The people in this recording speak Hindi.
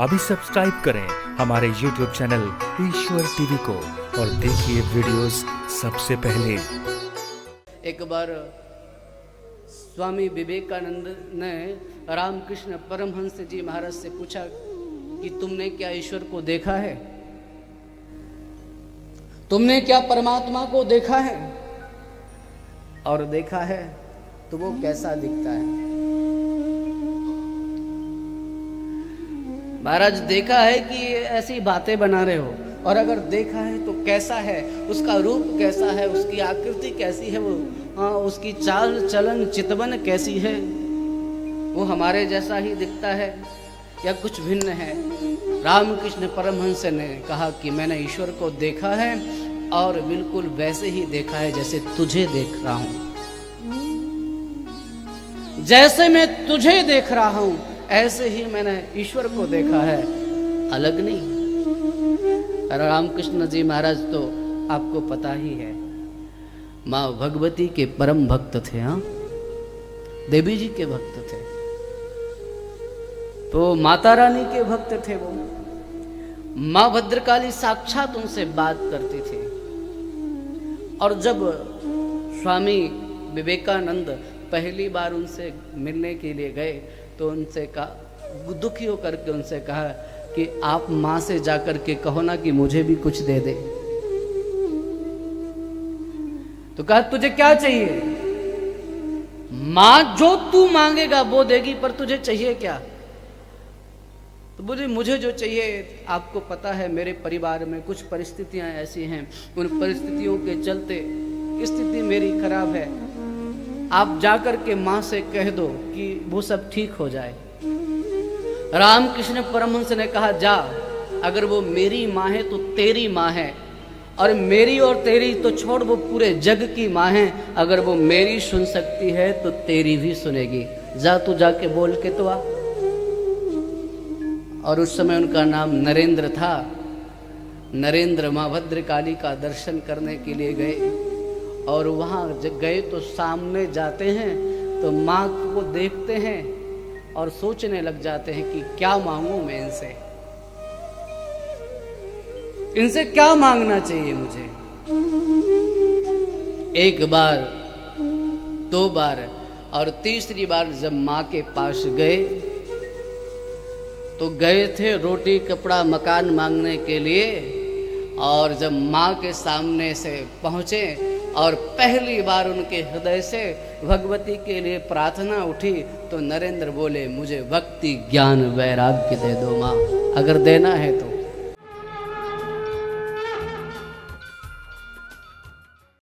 अभी सब्सक्राइब करें हमारे YouTube चैनल ईश्वर टीवी को और देखिए वीडियोस सबसे पहले। एक बार स्वामी विवेकानंद ने रामकृष्ण परमहंस जी महाराज से पूछा कि तुमने क्या ईश्वर को देखा है? तुमने क्या परमात्मा को देखा है? और देखा है तो वो कैसा दिखता है? महाराज, देखा है कि ऐसी बातें बना रहे हो, और अगर देखा है तो कैसा है, उसका रूप कैसा है, उसकी आकृति कैसी है, वो उसकी चाल चलन चितवन कैसी है, वो हमारे जैसा ही दिखता है या कुछ भिन्न है? रामकृष्ण परमहंस ने कहा कि मैंने ईश्वर को देखा है और बिल्कुल वैसे ही देखा है जैसे तुझे देख रहा हूं। जैसे मैं तुझे देख रहा हूं ऐसे ही मैंने ईश्वर को देखा है, अलग नहीं। रामकृष्ण जी महाराज तो आपको पता ही है, माँ भगवती के परम भक्त थे। हाँ, देवी जी के भक्त थे, तो माता रानी के भक्त थे। वो माँ भद्रकाली साक्षात उनसे बात करती थी। और जब स्वामी विवेकानंद पहली बार उनसे मिलने के लिए गए तो उनसे कहा, दुखी होकर के उनसे कहा कि आप माँ से जाकर के कहो ना कि मुझे भी कुछ दे दे। तो कहा, तुझे क्या चाहिए? माँ जो तू मांगेगा वो देगी, पर तुझे चाहिए क्या? तो बोले, मुझे जो चाहिए, आपको पता है मेरे परिवार में कुछ परिस्थितियां ऐसी हैं, उन परिस्थितियों के चलते स्थिति मेरी खराब है, आप जाकर के माँ से कह दो कि वो सब ठीक हो जाए। रामकृष्ण परमहंस ने कहा, जा, अगर वो मेरी माँ है तो तेरी माँ है, और मेरी और तेरी तो छोड़, वो पूरे जग की माँ है। अगर वो मेरी सुन सकती है तो तेरी भी सुनेगी। जा, तू जाके बोल के तो आ। और उस समय उनका नाम नरेंद्र था। नरेंद्र माँ भद्रकाली का दर्शन करने के लिए गए, और वहाँ जब गए तो सामने जाते हैं तो माँ को देखते हैं और सोचने लग जाते हैं कि क्या मांगूं मैं इनसे, इनसे क्या मांगना चाहिए मुझे। एक बार, दो बार, और तीसरी बार जब माँ के पास गए तो गए थे रोटी कपड़ा मकान मांगने के लिए, और जब माँ के सामने से पहुँचे और पहली बार उनके हृदय से भगवती के लिए प्रार्थना उठी तो नरेंद्र बोले, मुझे भक्ति ज्ञान वैराग्य दे दो माँ, अगर देना है तो।